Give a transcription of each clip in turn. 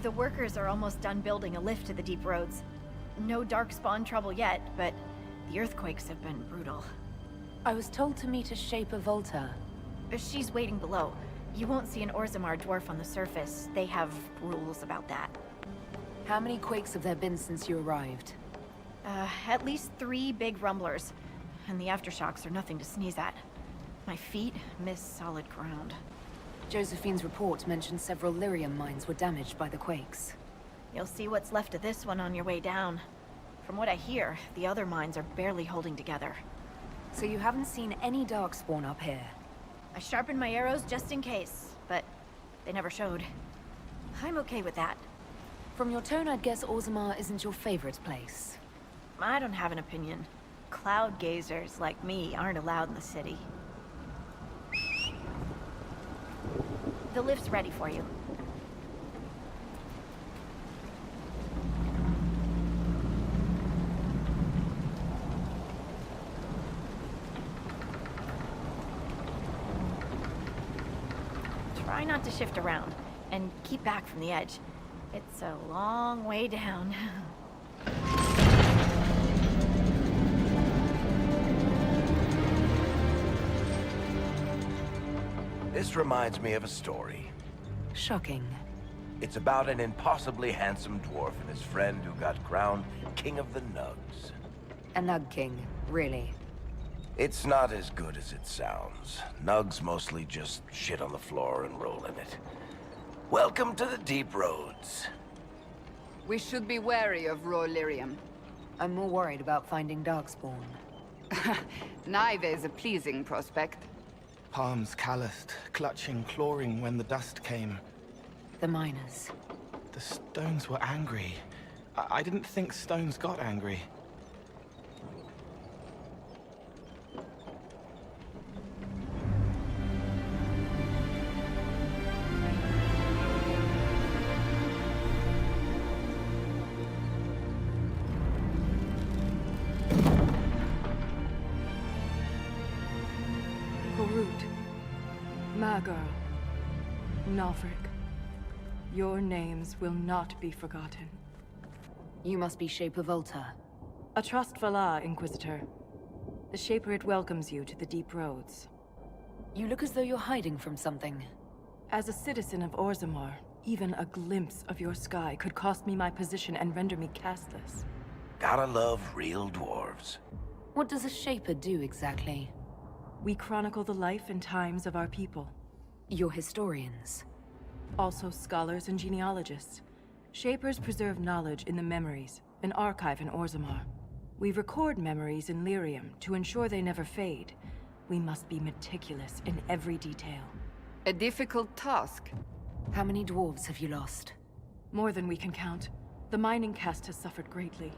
The workers are almost done building a lift to the deep roads. No darkspawn trouble yet, but the earthquakes have been brutal. I was told to meet a Shaper Volta. She's waiting below. You won't see an Orzammar dwarf on the surface. They have rules about that. How many quakes have there been since you arrived? At least 3 big rumblers. And the aftershocks are nothing to sneeze at. My feet miss solid ground. Josephine's report mentioned several lyrium mines were damaged by the quakes. You'll see what's left of this one on your way down. From what I hear, the other mines are barely holding together. So you haven't seen any darkspawn up here? I sharpened my arrows just in case, but they never showed. I'm okay with that. From your tone, I'd guess Orzammar isn't your favorite place. I don't have an opinion. Cloud gazers like me aren't allowed in the city. The lift's ready for you. Try not to shift around, and keep back from the edge. It's a long way down. This reminds me of a story. Shocking. It's about an impossibly handsome dwarf and his friend who got crowned King of the Nugs. A Nug King, really? It's not as good as it sounds. Nugs mostly just shit on the floor and roll in it. Welcome to the deep roads. We should be wary of raw lyrium. I'm more worried about finding darkspawn. Neither is a pleasing prospect. Palms calloused, clutching, clawing when the dust came. The miners. The stones were angry. I didn't think stones got angry. My girl, Nalfric, your names will not be forgotten. You must be Shaper Volta. A Trustvala, Inquisitor. The Shaper it welcomes you to the deep roads. You look as though you're hiding from something. As a citizen of Orzammar, even a glimpse of your sky could cost me my position and render me castless. Gotta love real dwarves. What does a Shaper do exactly? We chronicle the life and times of our people. You're historians. Also scholars and genealogists. Shapers preserve knowledge in the memories, an archive in Orzammar. We record memories in lyrium to ensure they never fade. We must be meticulous in every detail. A difficult task. How many dwarves have you lost? More than we can count. The mining caste has suffered greatly.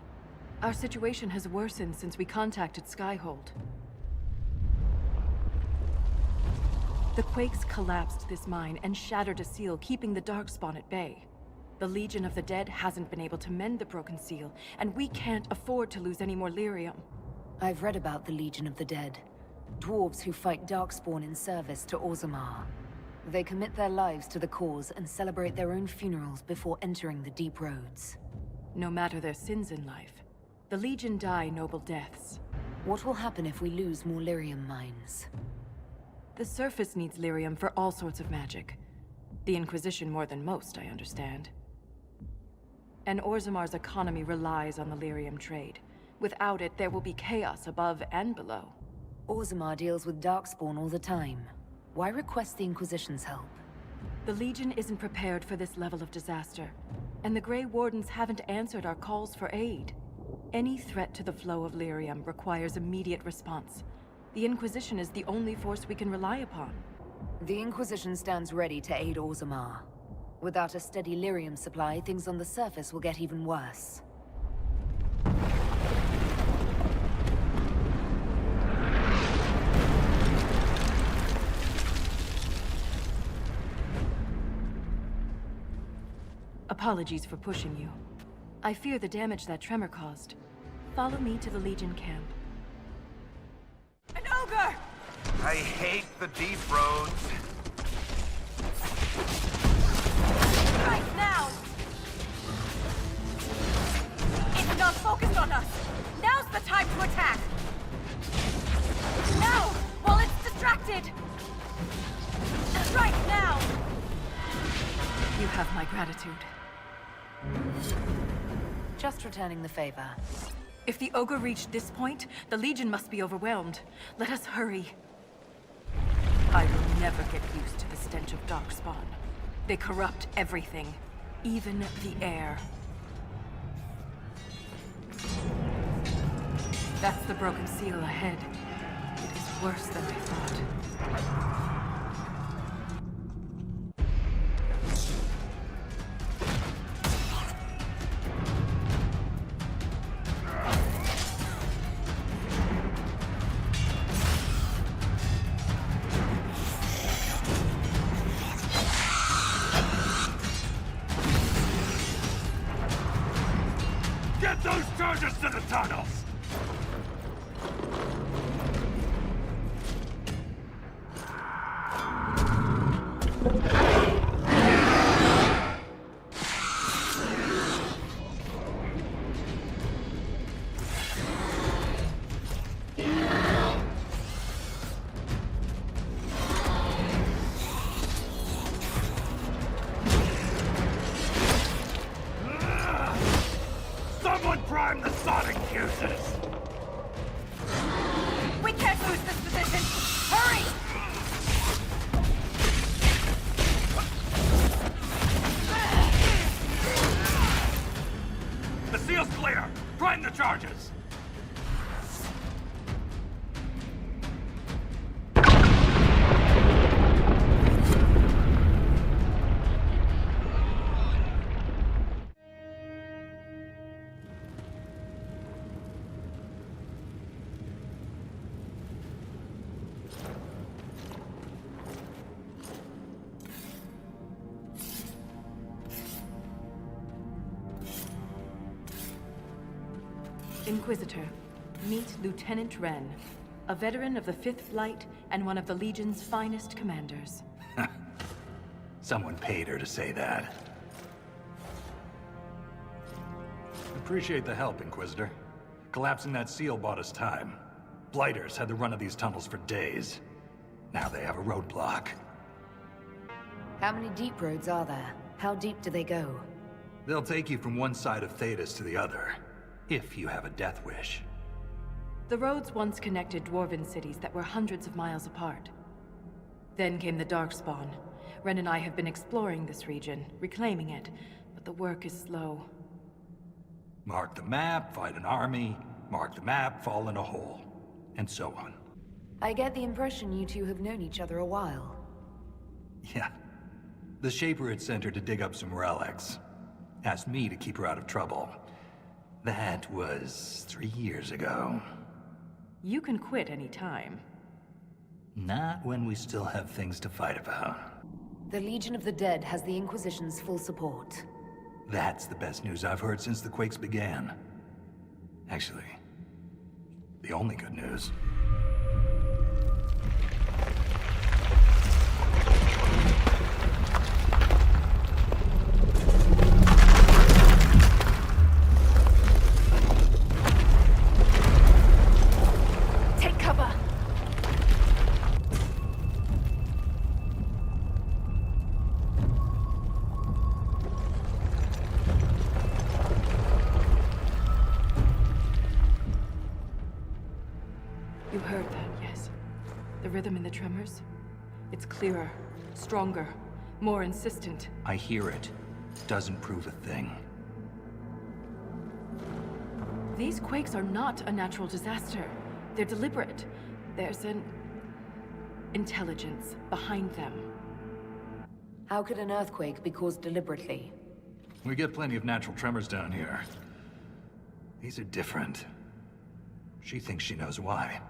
Our situation has worsened since we contacted Skyhold. The quakes collapsed this mine and shattered a seal, keeping the darkspawn at bay. The Legion of the Dead hasn't been able to mend the broken seal, and we can't afford to lose any more lyrium. I've read about the Legion of the Dead. Dwarves who fight darkspawn in service to Orzammar. They commit their lives to the cause and celebrate their own funerals before entering the deep roads. No matter their sins in life, the Legion die noble deaths. What will happen if we lose more lyrium mines? The surface needs lyrium for all sorts of magic. The Inquisition more than most, I understand. And Orzammar's economy relies on the lyrium trade. Without it, there will be chaos above and below. Orzammar deals with darkspawn all the time. Why request the Inquisition's help? The Legion isn't prepared for this level of disaster, and the Grey Wardens haven't answered our calls for aid. Any threat to the flow of lyrium requires immediate response. The Inquisition is the only force we can rely upon. The Inquisition stands ready to aid Orzammar. Without a steady lyrium supply, things on the surface will get even worse. Apologies for pushing you. I fear the damage that tremor caused. Follow me to the Legion camp. An ogre! I hate the deep roads. Right now! dialogue focused on us. Now's the time to attack. Now, while it's distracted. Right now. You have my gratitude. Just returning the favor. If the ogre reached this point, the Legion must be overwhelmed. Let us hurry. I will never get used to the stench of Darkspawn. They corrupt everything, even the air. That's the broken seal ahead. It is worse than I thought. Get those charges to the tunnels! Someone prime the sonic fuses! We can't lose this position. Hurry! The seal's clear! Prime the charges! Inquisitor, meet Lieutenant Wren, a veteran of the 5th Flight and one of the Legion's finest commanders. Someone paid her to say that. Appreciate the help, Inquisitor. Collapsing that seal bought us time. Blighters had the run of these tunnels for days. Now they have a roadblock. How many deep roads are there? How deep do they go? They'll take you from one side of Thetis to the other, if you have a death wish. The roads once connected dwarven cities that were hundreds of miles apart. Then came the Darkspawn. Ren and I have been exploring this region, reclaiming it, but the work is slow. Mark the map, fight an army. Mark the map, fall in a hole. And so on. I get the impression you two have known each other a while. Yeah. The Shaper had sent her to dig up some relics. Asked me to keep her out of trouble. That was 3 years ago. You can quit any time. Not when we still have things to fight about. The Legion of the Dead has the Inquisition's full support. That's the best news I've heard since the Quakes began. Actually, the only good news. Take cover. You heard that, yes? The rhythm in the tremors? It's clearer, stronger, more insistent. I hear it. Doesn't prove a thing. These quakes are not a natural disaster. They're deliberate. There's an intelligence behind them. How could an earthquake be caused deliberately? We get plenty of natural tremors down here. These are different. She thinks she knows why.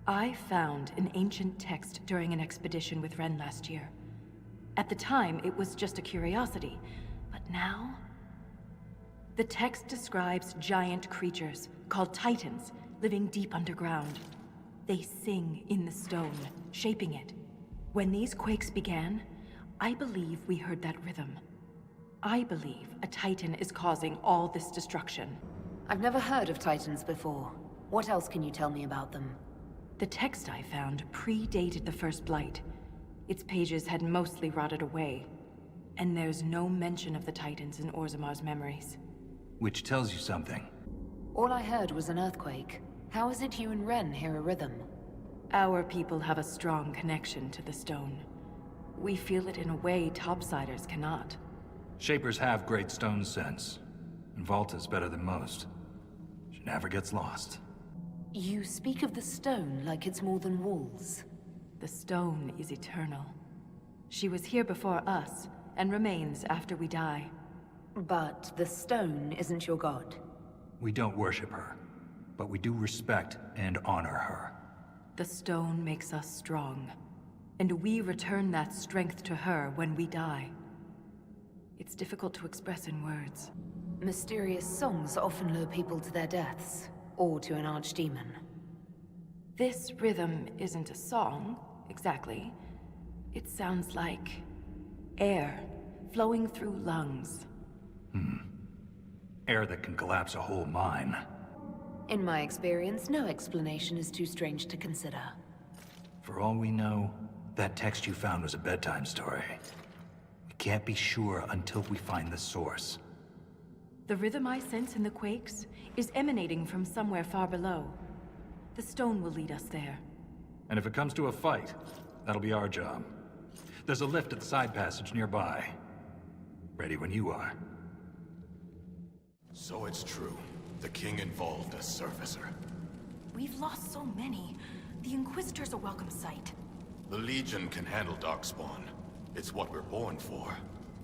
I found an ancient text during an expedition with Ren last year. At the time, it was just a curiosity. But now? The text describes giant creatures, called Titans, living deep underground. They sing in the stone, shaping it. When these quakes began, I believe we heard that rhythm. I believe a Titan is causing all this destruction. I've never heard of Titans before. What else can you tell me about them? The text I found predated the First Blight. Its pages had mostly rotted away. And there's no mention of the Titans in Orzamar's memories. Which tells you something. All I heard was an earthquake. How is it you and Ren hear a rhythm? Our people have a strong connection to the stone. We feel it in a way topsiders cannot. Shapers have great stone sense. And Volta's better than most. She never gets lost. You speak of the stone like it's more than walls. The stone is eternal. She was here before us, and remains after we die. But the stone isn't your god. We don't worship her, but we do respect and honor her. The stone makes us strong, and we return that strength to her when we die. It's difficult to express in words. Mysterious songs often lure people to their deaths, or to an archdemon. This rhythm isn't a song, exactly. It sounds like air flowing through lungs. Air that can collapse a whole mine. In my experience, no explanation is too strange to consider. For all we know, that text you found was a bedtime story. We can't be sure until we find the source. The rhythm I sense in the quakes is emanating from somewhere far below. The stone will lead us there. And if it comes to a fight, that'll be our job. There's a lift at the side passage nearby. Ready when you are. So it's true. The king involved a surfacer. We've lost so many. The Inquisitor's a welcome sight. The Legion can handle Darkspawn. It's what we're born for.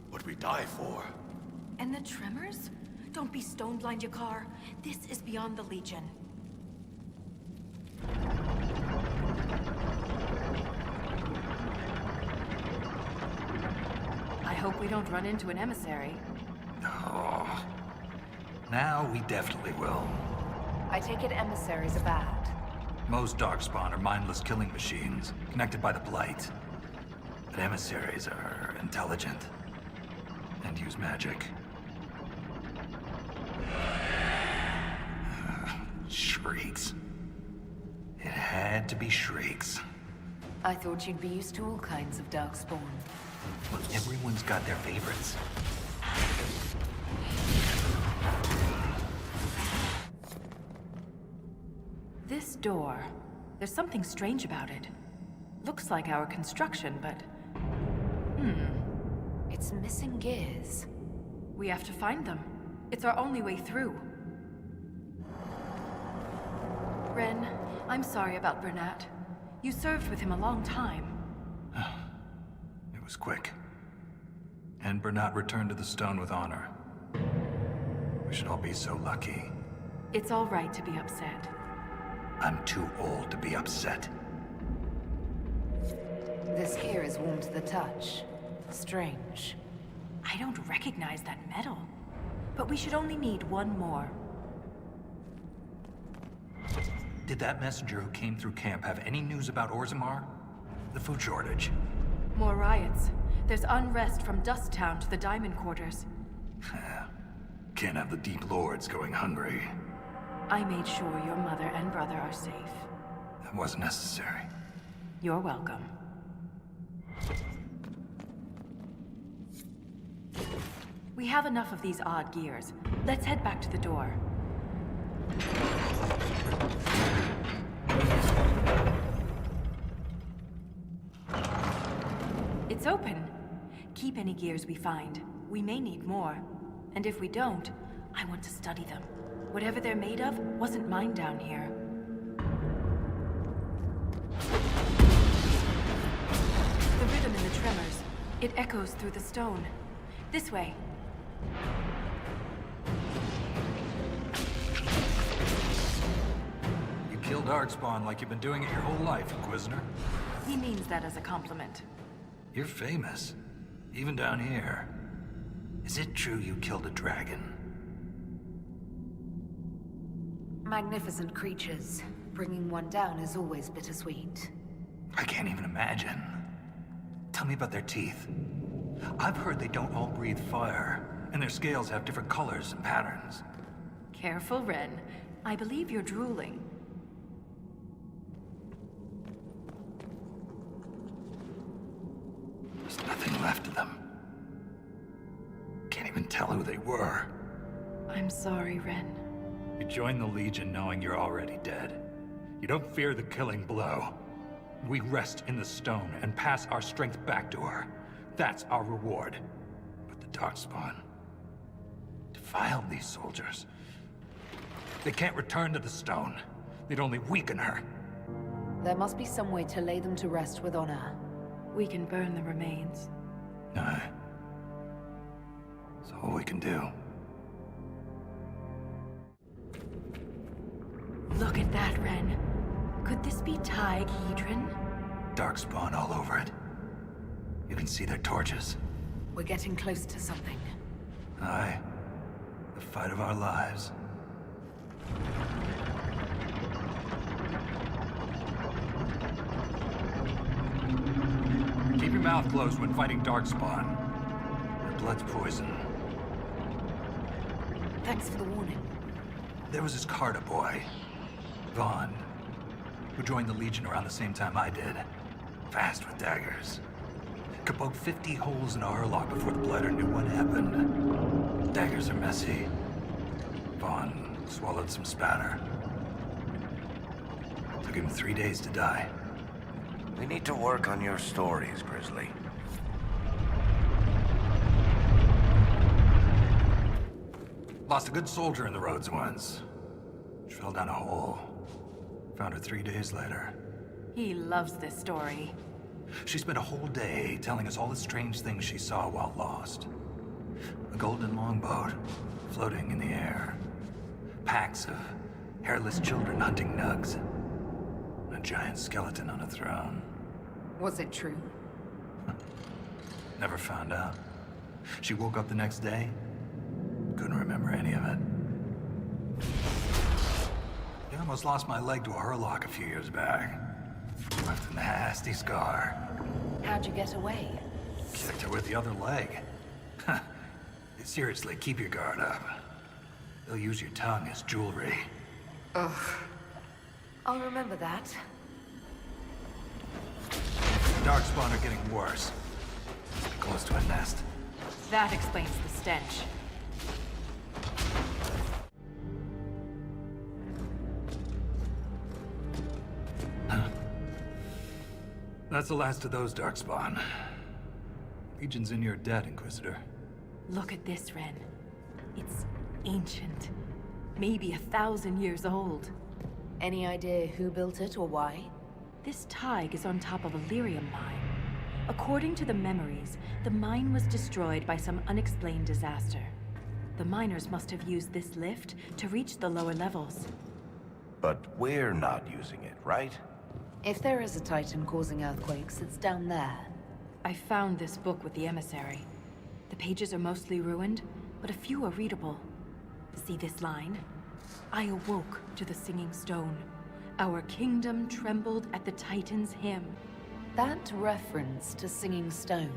What we die for. And the tremors? Don't be stone blind, Yakar. This is beyond the Legion. I hope we don't run into an emissary. Oh. Now we definitely will. I take it emissaries are bad. Most Darkspawn are mindless killing machines, connected by the Blight. But emissaries are intelligent. And use magic. Shrieks. It had to be shrieks. I thought you'd be used to all kinds of darkspawn. Well, everyone's got their favorites. This door, there's something strange about it. Looks like our construction, but... It's missing gears. we have to find them. It's our only way through. Ren, I'm sorry about Bernat. You served with him a long time. It was quick. And Bernat returned to the stone with honor. We should all be so lucky. It's all right to be upset. I'm too old to be upset. This gear is warm to the touch. Strange. I don't recognize that metal. But we should only need one more. Did that messenger who came through camp have any news about Orzammar? The food shortage? More riots. There's unrest from Dust Town to the Diamond Quarters. Can't have the Deep Lords going hungry. I made sure your mother and brother are safe. That wasn't necessary. You're welcome. We have enough of these odd gears. Let's head back to the door. It's open. Keep any gears we find. We may need more. And if we don't, I want to study them. Whatever they're made of wasn't mine down here. The rhythm in the tremors. It echoes through the stone. This way. You killed Darkspawn like you've been doing it your whole life, Inquisitor. He means that as a compliment. You're famous. Even down here. Is it true you killed a dragon? Magnificent creatures. Bringing one down is always bittersweet. I can't even imagine. Tell me about their teeth. I've heard they don't all breathe fire, and their scales have different colors and patterns. Careful, Ren. I believe you're drooling. There's nothing left of them. Can't even tell who they were. I'm sorry, Ren. You join the Legion knowing you're already dead. You don't fear the killing blow. We rest in the stone and pass our strength back to her. That's our reward. But the Darkspawn defiled these soldiers. They can't return to the stone. They'd only weaken her. There must be some way to lay them to rest with honor. We can burn the remains. Aye. That's all we can do. Look at that, Ren. Could this be Hedron? Darkspawn all over it. You can see their torches. We're getting close to something. Aye. The fight of our lives. Keep your mouth closed when fighting Darkspawn. Their blood's poison. Thanks for the warning. There was this Carter boy, Vaughn, who joined the Legion around the same time I did. Fast with daggers. Could poke 50 holes in a Hurlock before the Blighter knew what happened. Daggers are messy. Vaughn swallowed some spatter. Took him 3 days to die. We need to work on your stories, Grizzly. Lost a good soldier in the roads once. She fell down a hole. Found her 3 days later. He loves this story. She spent a whole day telling us all the strange things she saw while lost. A golden longboat floating in the air. Packs of hairless children hunting nugs. A giant skeleton on a throne. Was it true? Never found out. She woke up the next day. Couldn't remember any of it. I almost lost my leg to a Hurlock a few years back. Left a nasty scar. How'd you get away? Kicked her with the other leg. Seriously, keep your guard up. They'll use your tongue as jewelry. Ugh. I'll remember that. Darkspawn are getting worse. Close to a nest. That explains the stench. That's the last of those, Darkspawn. Legion's in your debt, Inquisitor. Look at this, Ren. It's ancient. Maybe 1,000 years old. Any idea who built it or why? This Tig is on top of a lyrium mine. According to the memories, the mine was destroyed by some unexplained disaster. The miners must have used this lift to reach the lower levels. But we're not using it, right? If there is a Titan causing earthquakes, it's down there. I found this book with the emissary. The pages are mostly ruined, but a few are readable. See this line? I awoke to the singing stone. Our kingdom trembled at the Titan's hymn. That reference to Singing Stone.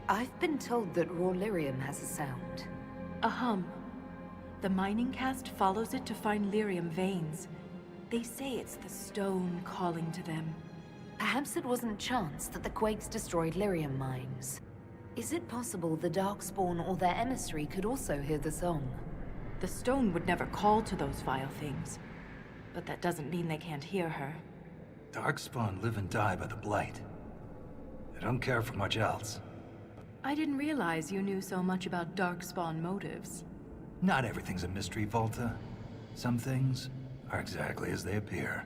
I've been told that raw lyrium has a sound. A hum. The mining cast follows it to find lyrium veins. They say it's the stone calling to them. Perhaps it wasn't chance that the quakes destroyed lyrium mines. Is it possible the Darkspawn or their emissary could also hear the song? The stone would never call to those vile things. But that doesn't mean they can't hear her. Darkspawn live and die by the Blight. They don't care for much else. I didn't realize you knew so much about Darkspawn motives. Not everything's a mystery, Volta. Some things are exactly as they appear.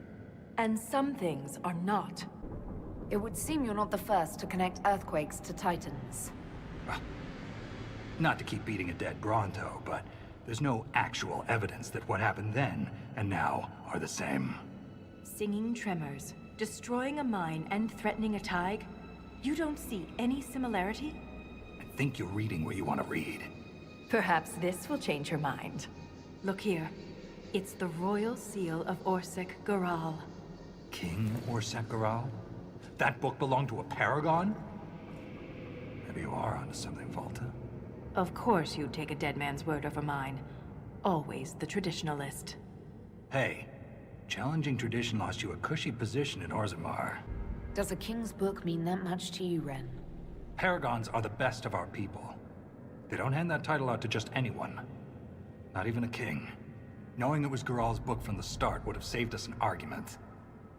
And some things are not. It would seem you're not the first to connect earthquakes to Titans. Not to keep beating a dead Bronto, but there's no actual evidence that what happened then and now are the same. Singing tremors, destroying a mine and threatening a Tig? You don't see any similarity? I think you're reading what you want to read. Perhaps this will change your mind. Look here. It's the royal seal of Orsec Garal. King Orsec Garal? That book belonged to a paragon? Maybe you are onto something, Volta. Of course you'd take a dead man's word over mine. always the traditionalist. Hey, challenging tradition lost you a cushy position in Orzammar. Does a king's book mean that much to you, Ren? Paragons are the best of our people. They don't hand that title out to just anyone. Not even a king. Knowing it was Geralt's book from the start would have saved us an argument.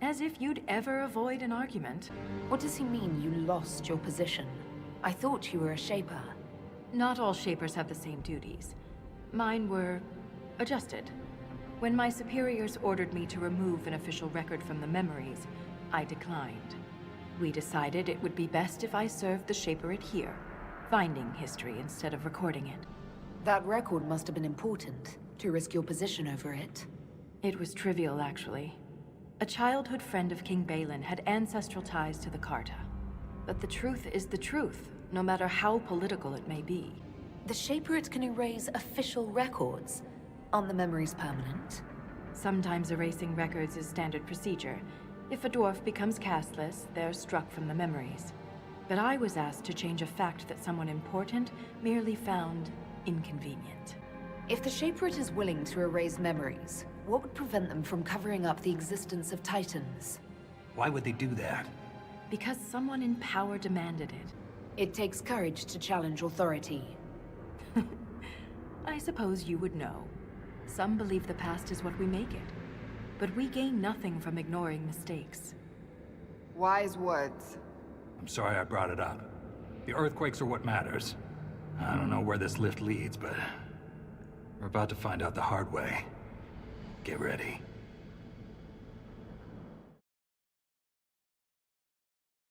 As if you'd ever avoid an argument. What does he mean you lost your position? I thought you were a Shaper. Not all Shapers have the same duties. Mine were adjusted. When my superiors ordered me to remove an official record from the memories, I declined. We decided it would be best if I served the Shaperate here, finding history instead of recording it. That record must have been important, to risk your position over it. It was trivial, actually. A childhood friend of King Balin had ancestral ties to the Carta. But the truth is the truth, no matter how political it may be. The Shaperate can erase official records. Aren't the memories permanent? Sometimes erasing records is standard procedure. If a dwarf becomes castless, they're struck from the memories. But I was asked to change a fact that someone important merely found inconvenient. If the Shaperate is willing to erase memories, what would prevent them from covering up the existence of Titans? Why would they do that? Because someone in power demanded it. It takes courage to challenge authority. I suppose you would know. Some believe the past is what we make it. But we gain nothing from ignoring mistakes. Wise words. I'm sorry I brought it up. The earthquakes are what matters. I don't know where this lift leads, but we're about to find out the hard way. Get ready.